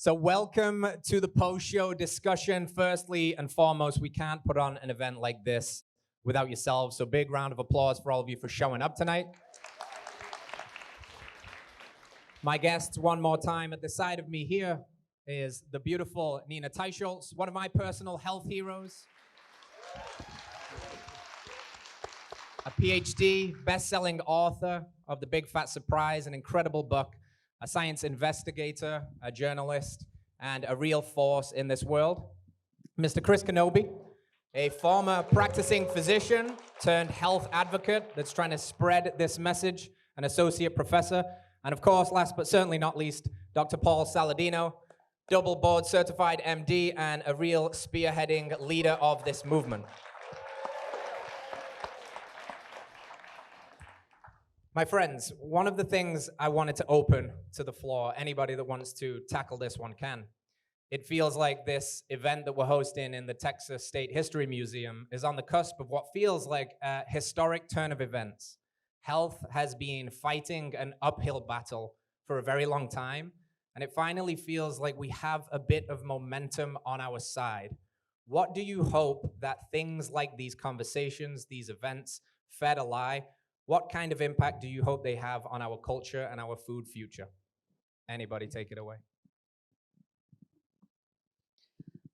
So welcome to the post-show discussion. Firstly and foremost, we can't put on an event like this without yourselves. So big round of applause for all of you for showing up tonight. My guests, one more time, at the side of me here is the beautiful Nina Teicholz, one of my personal health heroes. A PhD, best-selling author of The Big Fat Surprise, an incredible book, a science investigator, a journalist, and a real force in this world. Mr. Chris Knobbe, a former practicing physician turned health advocate that's trying to spread this message, an associate professor, and of course, last but certainly not least, Dr. Paul Saladino, double board certified MD and a real spearheading leader of this movement. My friends, one of the things I wanted to open to the floor, anybody that wants to tackle this one can. It feels like this event that we're hosting in the Texas State History Museum is on the cusp of what feels like a historic turn of events. Health has been fighting an uphill battle for a very long time, and it finally feels like we have a bit of momentum on our side. What do you hope that things like these conversations, these events, Fed a Lie, what kind of impact do you hope they have on our culture and our food future? Anybody take it away.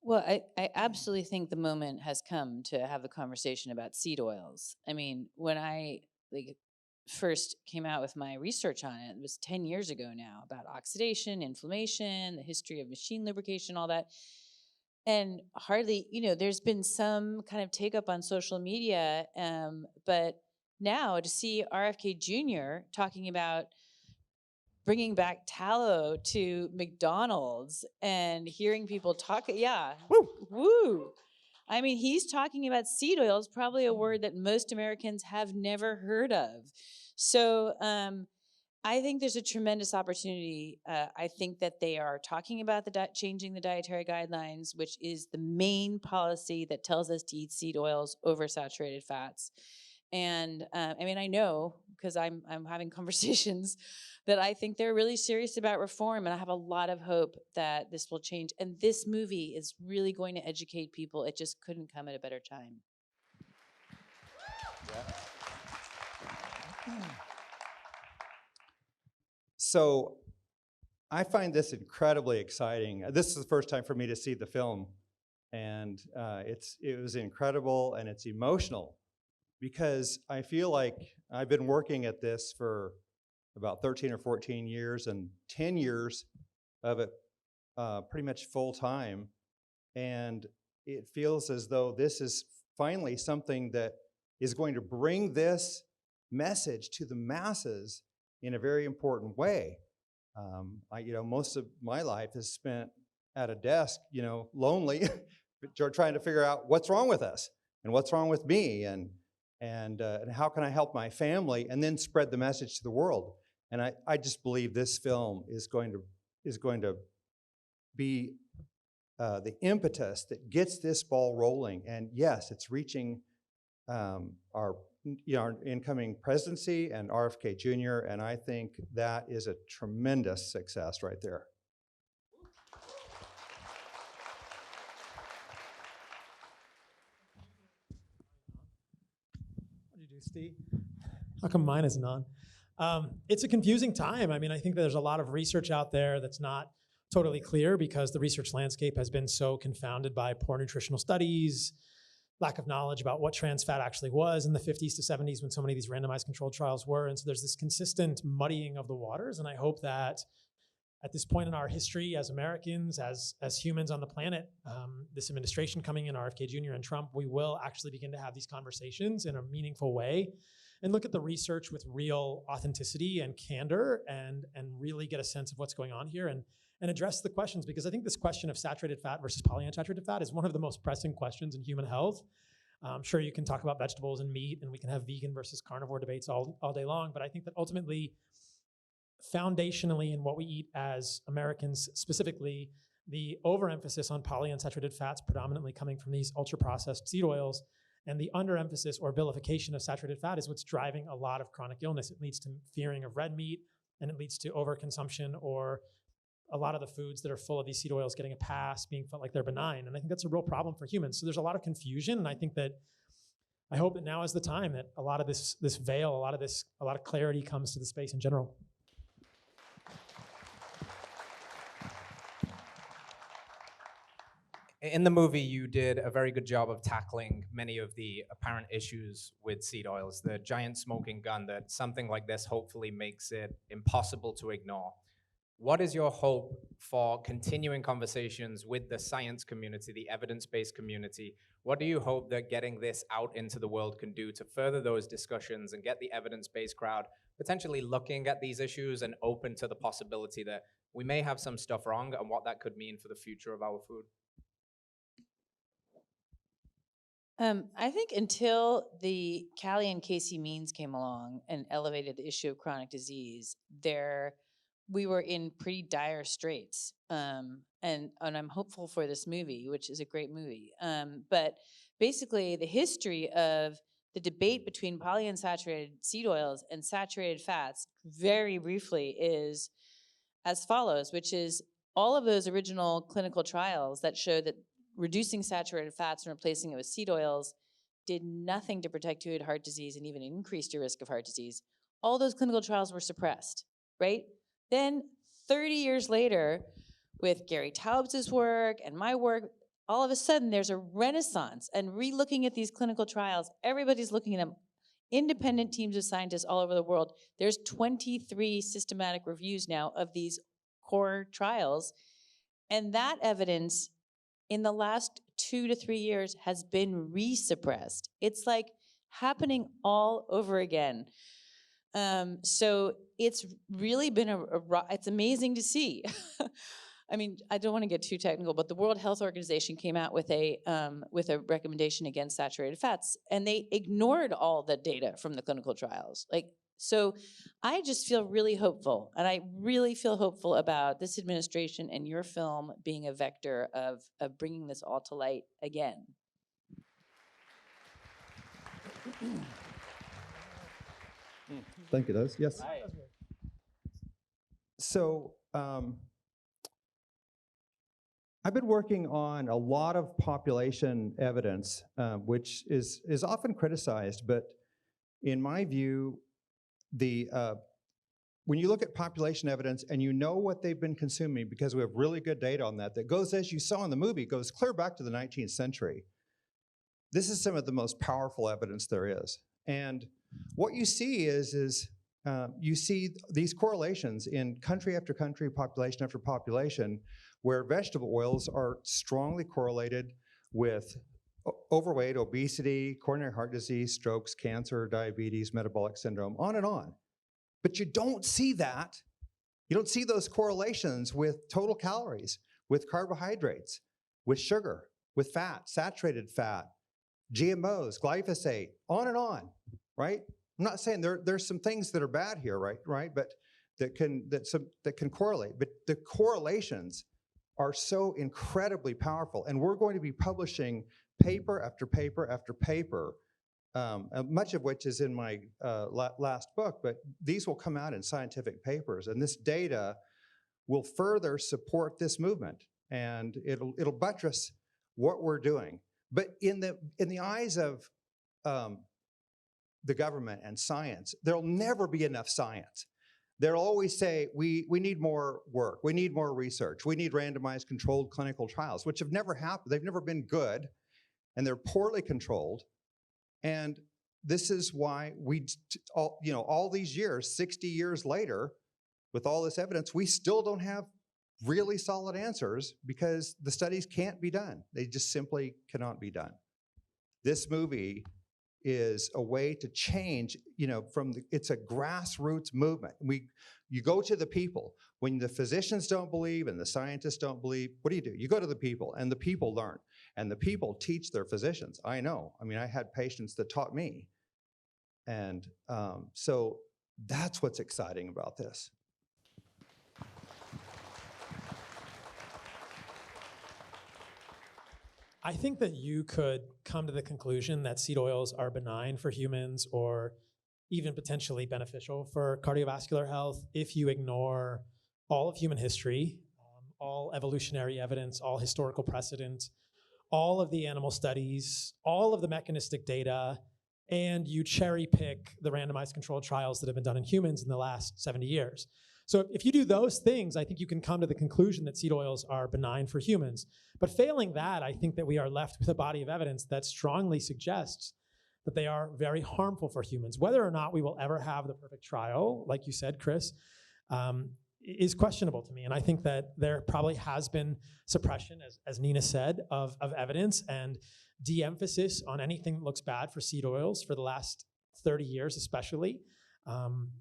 Well, I absolutely think the moment has come to have a conversation about seed oils. I mean, when I first came out with my research on it, it was 10 years ago now, about oxidation, inflammation, the history of machine lubrication, all that. And hardly, there's been some kind of take up on social media, but now to see RFK Jr. talking about bringing back tallow to McDonald's and hearing people talk, woo. I mean, he's talking about seed oils, probably a word that most Americans have never heard of. So I think there's a tremendous opportunity. I think that they are talking about changing the dietary guidelines, which is the main policy that tells us to eat seed oils over saturated fats. And I know, because I'm having conversations, that I think they're really serious about reform, and I have a lot of hope that this will change. And this movie is really going to educate people. It just couldn't come at a better time. So I find this incredibly exciting. This is the first time for me to see the film, and it was incredible and it's emotional, because I feel like I've been working at this for about 13 or 14 years and 10 years of it pretty much full time. And it feels as though this is finally something that is going to bring this message to the masses in a very important way. Most of my life is spent at a desk, lonely, trying to figure out what's wrong with us and what's wrong with me, and how can I help my family, and then spread the message to the world. And I just believe this film is going to be the impetus that gets this ball rolling. And yes, it's reaching our incoming presidency and RFK Jr., and I think that is a tremendous success right there. What do you do, Steve? How come mine isn't on? It's a confusing time. I mean, I think there's a lot of research out there that's not totally clear, because the research landscape has been so confounded by poor nutritional studies, lack of knowledge about what trans fat actually was in the 50s to 70s when so many of these randomized controlled trials were. And so there's this consistent muddying of the waters. And I hope that at this point in our history as Americans, as humans on the planet, this administration coming in, RFK Jr. and Trump, we will actually begin to have these conversations in a meaningful way and look at the research with real authenticity and candor, and really get a sense of what's going on here, and address the questions. Because I think this question of saturated fat versus polyunsaturated fat is one of the most pressing questions in human health. I'm sure you can talk about vegetables and meat, and we can have vegan versus carnivore debates all day long, but I think that ultimately, foundationally in what we eat as Americans, specifically the overemphasis on polyunsaturated fats predominantly coming from these ultra-processed seed oils, and the underemphasis or vilification of saturated fat is what's driving a lot of chronic illness. It leads to fearing of red meat, and it leads to overconsumption or a lot of the foods that are full of these seed oils getting a pass, being felt like they're benign. And I think that's a real problem for humans. So there's a lot of confusion. And I hope that now is the time that a lot of this veil, a lot of clarity comes to the space in general. In the movie, you did a very good job of tackling many of the apparent issues with seed oils, the giant smoking gun that something like this hopefully makes it impossible to ignore. What is your hope for continuing conversations with the science community, the evidence-based community? What do you hope that getting this out into the world can do to further those discussions and get the evidence-based crowd potentially looking at these issues and open to the possibility that we may have some stuff wrong and what that could mean for the future of our food? I think until the Callie and Casey means came along and elevated the issue of chronic disease, we were in pretty dire straits. And I'm hopeful for this movie, which is a great movie. But basically, the history of the debate between polyunsaturated seed oils and saturated fats, very briefly, is as follows, which is all of those original clinical trials that showed that reducing saturated fats and replacing it with seed oils did nothing to protect you at heart disease and even increased your risk of heart disease. All those clinical trials were suppressed, right? Then 30 years later, with Gary Taubes's work and my work, all of a sudden there's a renaissance and re-looking at these clinical trials. Everybody's looking at them. Independent teams of scientists all over the world. There's 23 systematic reviews now of these core trials. And that evidence in the last 2 to 3 years has been resuppressed. It's like happening all over again. So it's really been it's amazing to see. I mean, I don't want to get too technical, but the World Health Organization came out with a recommendation against saturated fats, and they ignored all the data from the clinical trials. So I just feel really hopeful, and I really feel hopeful about this administration and your film being a vector of bringing this all to light again. Thank you, Liz. Yes. Hi. So I've been working on a lot of population evidence, which is often criticized, but in my view, when you look at population evidence and you know what they've been consuming, because we have really good data on that goes, as you saw in the movie, goes clear back to the 19th century. This is some of the most powerful evidence there is. And what you see is you see these correlations in country after country, population after population, where vegetable oils are strongly correlated with overweight, obesity, coronary heart disease, strokes, cancer, diabetes, metabolic syndrome, on and on. But you don't see that. You don't see those correlations with total calories, with carbohydrates, with sugar, with fat, saturated fat, GMOs, glyphosate, on and on, right? I'm not saying there's some things that are bad here, right? But that can correlate. But the correlations are so incredibly powerful, and we're going to be publishing paper after paper after paper, much of which is in my last book, but these will come out in scientific papers, and this data will further support this movement, and it'll buttress what we're doing. But in the eyes of the government and science, there'll never be enough science. They'll always say, we need more work, we need more research, we need randomized controlled clinical trials, which have never happened. They've never been good, and they're poorly controlled. And this is why all these years, 60 years later, with all this evidence, we still don't have really solid answers because the studies can't be done. They just simply cannot be done. This movie is a way to change, it's a grassroots movement. You go to the people. When the physicians don't believe and the scientists don't believe, what do? You go to the people, and the people learn. And the people teach their physicians. I know. I mean, I had patients that taught me. And so that's what's exciting about this. I think that you could come to the conclusion that seed oils are benign for humans or even potentially beneficial for cardiovascular health if you ignore all of human history, all evolutionary evidence, all historical precedent, all of the animal studies, all of the mechanistic data, and you cherry pick the randomized controlled trials that have been done in humans in the last 70 years. So if you do those things, I think you can come to the conclusion that seed oils are benign for humans. But failing that, I think that we are left with a body of evidence that strongly suggests that they are very harmful for humans. Whether or not we will ever have the perfect trial, like you said, Chris, is questionable to me. And I think that there probably has been suppression, as Nina said, of evidence and de-emphasis on anything that looks bad for seed oils for the last 30 years especially,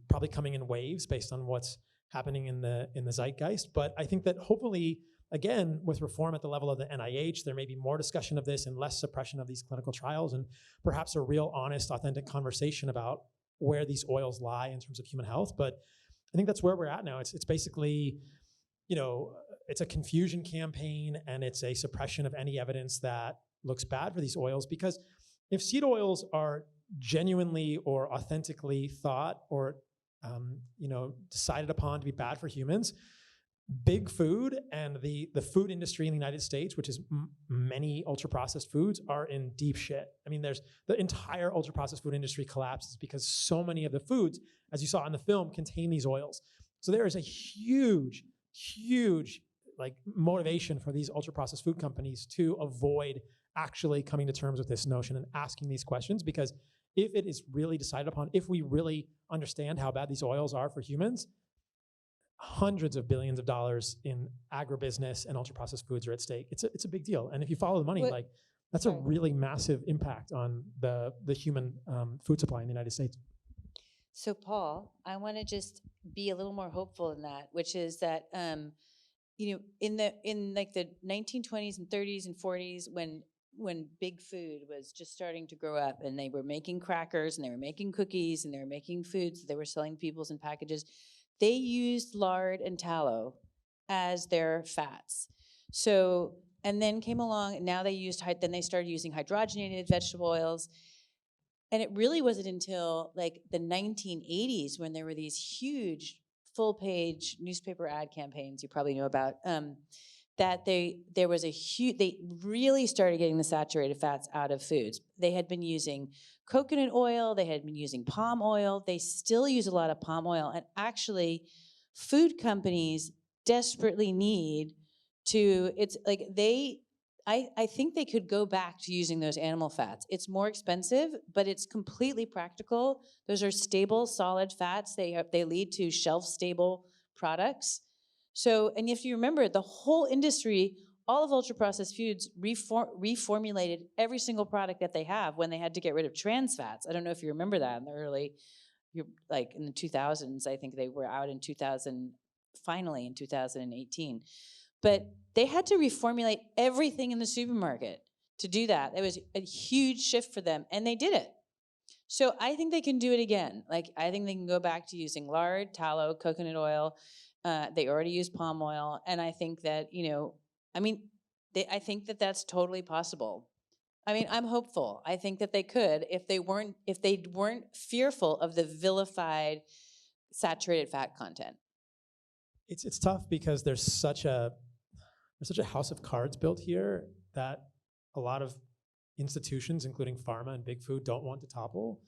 probably coming in waves based on what's happening in the zeitgeist. But I think that hopefully, again, with reform at the level of the NIH, there may be more discussion of this and less suppression of these clinical trials, and perhaps a real, honest, authentic conversation about where these oils lie in terms of human health. But I think that's where we're at now. It's basically, it's a confusion campaign, and it's a suppression of any evidence that looks bad for these oils. Because if seed oils are genuinely or authentically thought or decided upon to be bad for humans, big food and the food industry in the United States, which is many ultra-processed foods, are in deep shit. I mean, the entire ultra-processed food industry collapses because so many of the foods, as you saw in the film, contain these oils. So there is a huge motivation for these ultra-processed food companies to avoid actually coming to terms with this notion and asking these questions, because if it is really decided upon, if we really understand how bad these oils are for humans, hundreds of billions of dollars in agribusiness and ultra-processed foods are at stake. It's a big deal. And if you follow the money, that's a really massive impact on the human food supply in the United States. So Paul, I want to just be a little more hopeful in that, which is that in the 1920s and 30s and 40s, when big food was just starting to grow up, and they were making crackers and they were making cookies and they were making foods that they were selling to people in packages, they used lard and tallow as their fats. So, and then came along, and now they started using hydrogenated vegetable oils. And it really wasn't until like the 1980s when there were these huge full-page newspaper ad campaigns you probably know about, that they really started getting the saturated fats out of foods. They had been using coconut oil, they had been using palm oil, they still use a lot of palm oil, and actually food companies desperately need to, I think they could go back to using those animal fats. It's more expensive, but it's completely practical. Those are stable, solid fats. They lead to shelf-stable products. So, and if you remember, the whole industry, all of ultra-processed foods reformulated every single product that they have when they had to get rid of trans fats. I don't know if you remember that in the early, in the 2000s. I think they were out in 2000, finally in 2018. But they had to reformulate everything in the supermarket to do that. It was a huge shift for them, and they did it. So I think they can do it again. I think they can go back to using lard, tallow, coconut oil. They already use palm oil, and I think that I think that that's totally possible. I mean, I'm hopeful. I think that they could if they weren't fearful of the vilified saturated fat content. It's tough because there's such a house of cards built here that a lot of institutions, including pharma and big food, don't want to topple,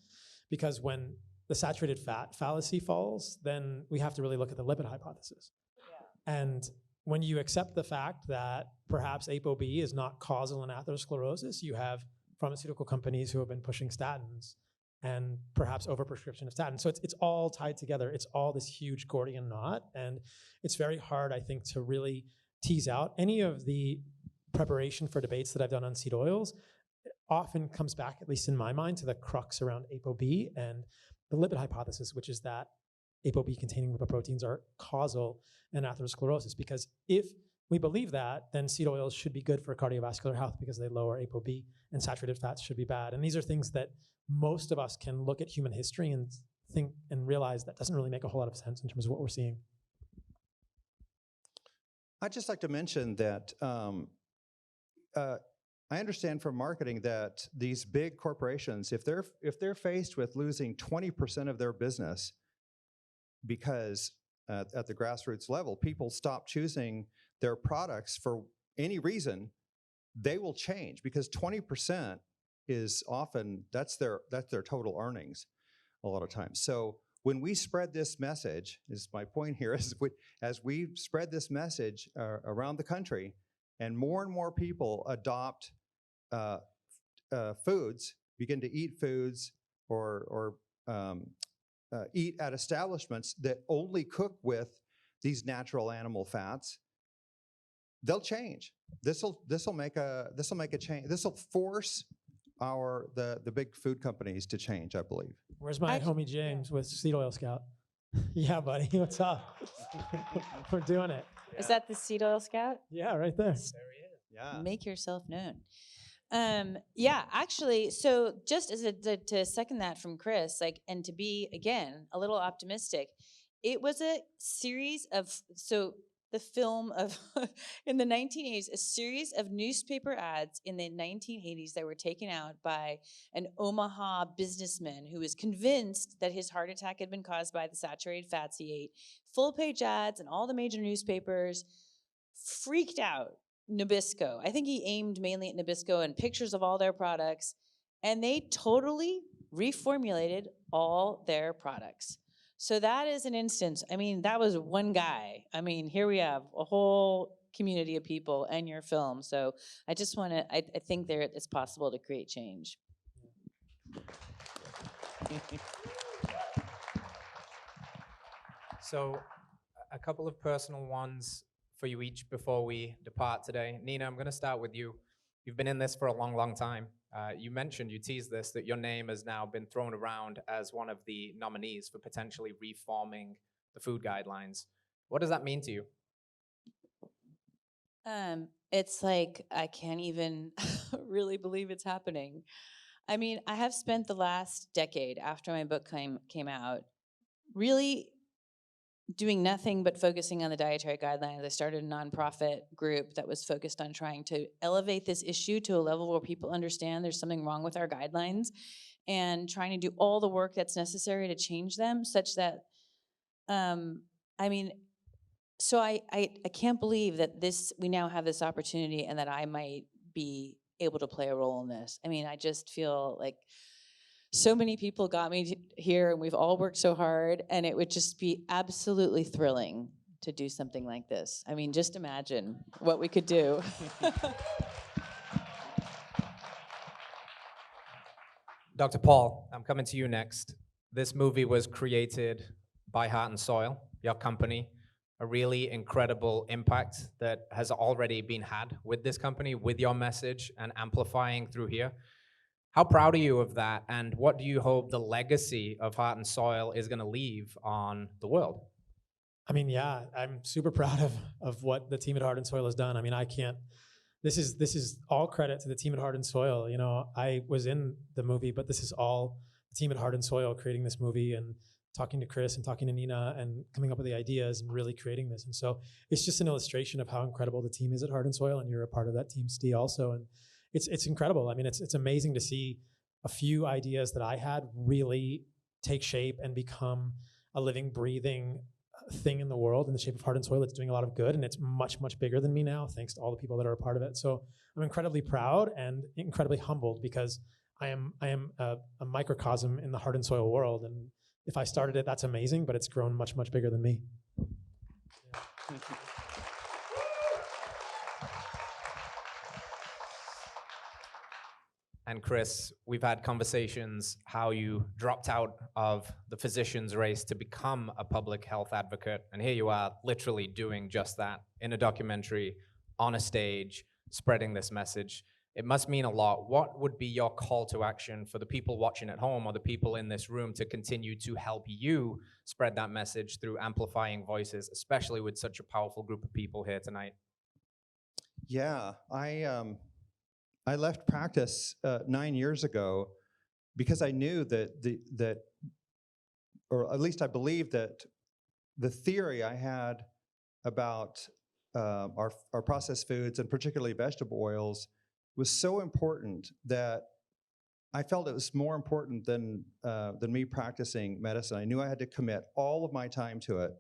because when the saturated fat fallacy falls, then we have to really look at the lipid hypothesis. Yeah. And when you accept the fact that perhaps ApoB is not causal in atherosclerosis, you have pharmaceutical companies who have been pushing statins and perhaps overprescription of statins. So it's all tied together. It's all this huge Gordian knot. And it's very hard, I think, to really tease out. Any of the preparation for debates that I've done on seed oils often comes back, at least in my mind, to the crux around ApoB and the lipid hypothesis, which is that ApoB-containing lipoproteins are causal in atherosclerosis. Because if we believe that, then seed oils should be good for cardiovascular health because they lower ApoB, and saturated fats should be bad. And these are things that most of us can look at human history and think and realize that doesn't really make a whole lot of sense in terms of what we're seeing. I'd just like to mention that I understand from marketing that these big corporations, if they're faced with losing 20% of their business because at the grassroots level, people stop choosing their products for any reason, they will change, because 20% is often, that's their total earnings a lot of times. So when we spread this message, is my point here, is as we spread this message around the country, and more people adopt foods, begin to eat foods or eat at establishments that only cook with these natural animal fats, they'll change. This will make a change. This will force the big food companies to change, I believe. Where's my homie James with Seed Oil Scout? Yeah, buddy, what's up? We're doing it. Is that the Seed Oil Scout? Yeah, right there. Yeah. Make yourself known. Yeah, actually, so just as to second that from Chris, like, and to be, again, a little optimistic, it was a series of, so the film of, in the 1980s, a series of newspaper ads in the 1980s that were taken out by an Omaha businessman who was convinced that his heart attack had been caused by the saturated fats he ate. Full-page ads in all the major newspapers, freaked out Nabisco. I think he aimed mainly at Nabisco and pictures of all their products, and they totally reformulated all their products. So that is an instance. I mean, that was one guy. I mean, here we have a whole community of people and your film. So I just want to, I think it's possible to create change. So a couple of personal ones for you each before we depart today. Nina, I'm going to start with you. You've been in this for a long time. You mentioned, you teased this, that your name has now been thrown around as one of the nominees for potentially reforming the food guidelines. What does that mean to you? It's like, I can't even really believe it's happening. I mean, I have spent the last decade after my book came out really doing nothing but focusing on the dietary guidelines. I started a nonprofit group that was focused on trying to elevate this issue to a level where people understand there's something wrong with our guidelines, and trying to do all the work that's necessary to change them such that, I mean, so I can't believe that we now have this opportunity and that I might be able to play a role in this. I mean, I just feel like so many people got me here, and we've all worked so hard, and it would just be absolutely thrilling to do something like this. I mean, just imagine what we could do. Dr. Paul, I'm coming to you next. This movie was created by Heart and Soil, your company, a really incredible impact that has already been had with this company, with your message and amplifying through here. How proud are you of that, and what do you hope the legacy of Heart and Soil is going to leave on the world? I mean, yeah, I'm super proud of what the team at Heart and Soil has done. I mean, this is all credit to the team at Heart and Soil. You know, I was in the movie, but this is all the team at Heart and Soil creating this movie and talking to Chris and talking to Nina and coming up with the ideas and really creating this. And so it's just an illustration of how incredible the team is at Heart and Soil, and you're a part of that team, Steve, also. And it's incredible. I mean, it's amazing to see a few ideas that I had really take shape and become a living, breathing thing in the world in the shape of Heart and Soil. It's doing a lot of good, and it's much bigger than me now, thanks to all the people that are a part of it. So I'm incredibly proud and incredibly humbled, because I am a microcosm in the Heart and Soil world. And if I started it, that's amazing, but it's grown much bigger than me. Yeah. And Chris, we've had conversations how you dropped out of the physician's race to become a public health advocate. And here you are literally doing just that in a documentary, on a stage, spreading this message. It must mean a lot. What would be your call to action for the people watching at home or the people in this room to continue to help you spread that message through amplifying voices, especially with such a powerful group of people here tonight? Yeah, I left practice 9 years ago because I knew that or at least I believed that the theory I had about our processed foods, and particularly vegetable oils, was so important that I felt it was more important than me practicing medicine. I knew I had to commit all of my time to it,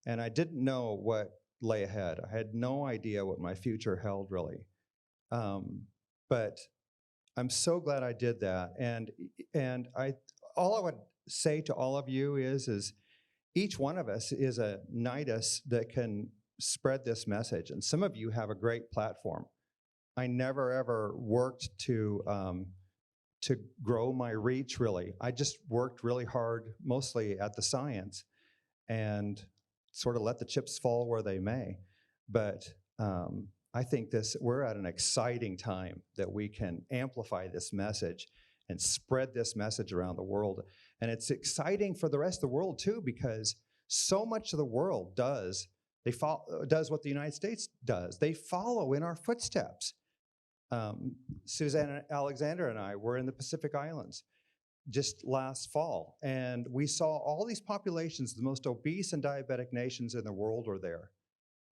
and I didn't know what lay ahead. I had no idea what my future held, really. But I'm so glad I did that. And all I would say to all of you is each one of us is a nidus that can spread this message. And some of you have a great platform. I never ever worked to grow my reach, really. I just worked really hard, mostly at the science, and sort of let the chips fall where they may. But I think we're at an exciting time that we can amplify this message and spread this message around the world. And it's exciting for the rest of the world too, because so much of the world does what the United States does. They follow in our footsteps. Suzanne Alexander and I were in the Pacific Islands just last fall, and we saw all these populations, the most obese and diabetic nations in the world are there.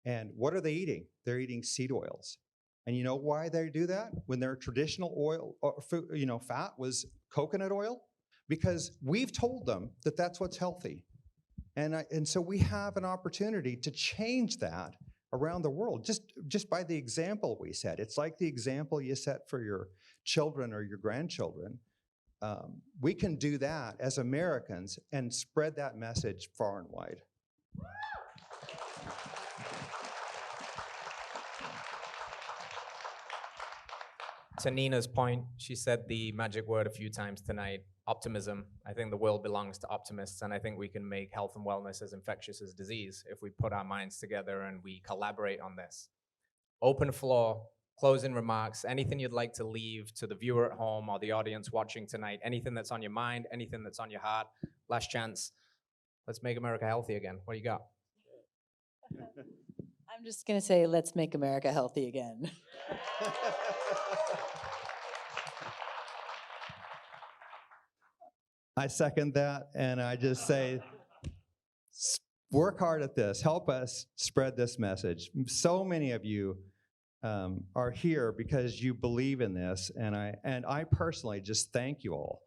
And what are they eating? They're eating seed oils. And you know why they do that? When their traditional oil, fat was coconut oil? Because we've told them that that's what's healthy. And so we have an opportunity to change that around the world, just by the example we set. It's like the example you set for your children or your grandchildren. We can do that as Americans and spread that message far and wide. To Nina's point, she said the magic word a few times tonight, optimism. I think the world belongs to optimists, and I think we can make health and wellness as infectious as disease if we put our minds together and we collaborate on this. Open floor, closing remarks, anything you'd like to leave to the viewer at home or the audience watching tonight, anything that's on your mind, anything that's on your heart, last chance. Let's make America healthy again. What do you got? I'm just going to say, let's make America healthy again. I second that, and I just say, work hard at this. Help us spread this message. So many of you are here because you believe in this, and I personally just thank you all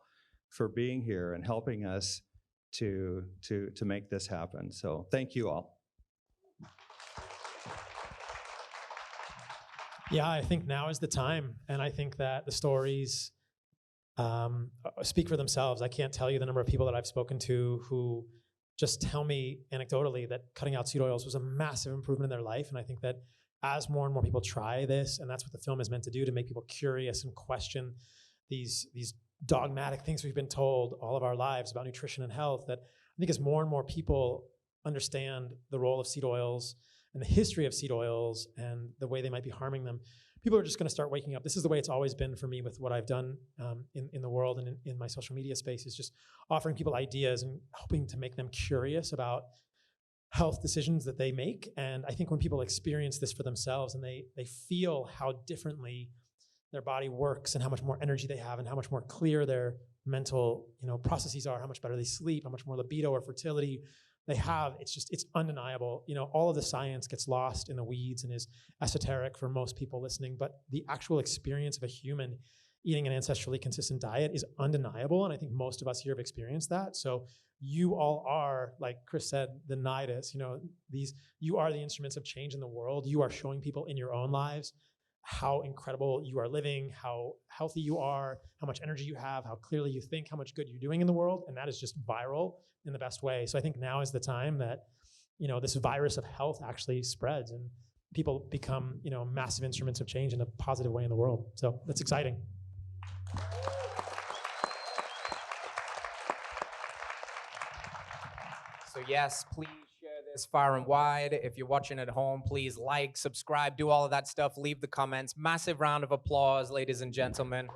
for being here and helping us to make this happen. So thank you all. Yeah, I think now is the time, and I think that the stories speak for themselves. I can't tell you the number of people that I've spoken to who just tell me anecdotally that cutting out seed oils was a massive improvement in their life. And I think that as more and more people try this, and that's what the film is meant to do, to make people curious and question these dogmatic things we've been told all of our lives about nutrition and health, that I think as more and more people understand the role of seed oils and the history of seed oils and the way they might be harming them, people are just going to start waking up. This is the way it's always been for me with what I've done in the world and in my social media space, is just offering people ideas and hoping to make them curious about health decisions that they make. And I think when people experience this for themselves and they feel how differently their body works and how much more energy they have and how much more clear their mental processes are, how much better they sleep, how much more libido or fertility they have, it's undeniable. All of the science gets lost in the weeds and is esoteric for most people listening, but the actual experience of a human eating an ancestrally consistent diet is undeniable, and I think most of us here have experienced that. So you all are, like Chris said, the nidus. You are the instruments of change in the world. You are showing people in your own lives how incredible you are living, how healthy you are, how much energy you have, how clearly you think, how much good you're doing in the world, and that is just viral in the best way. So I think now is the time that, this virus of health actually spreads and people become, massive instruments of change in a positive way in the world. So that's exciting. So yes, please share this far and wide. If you're watching at home, please like, subscribe, do all of that stuff. Leave the comments. Massive round of applause, ladies and gentlemen.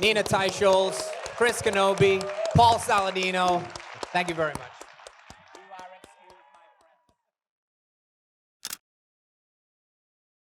Nina Teicholz, Chris Knobbe, Paul Saladino. Thank you very much.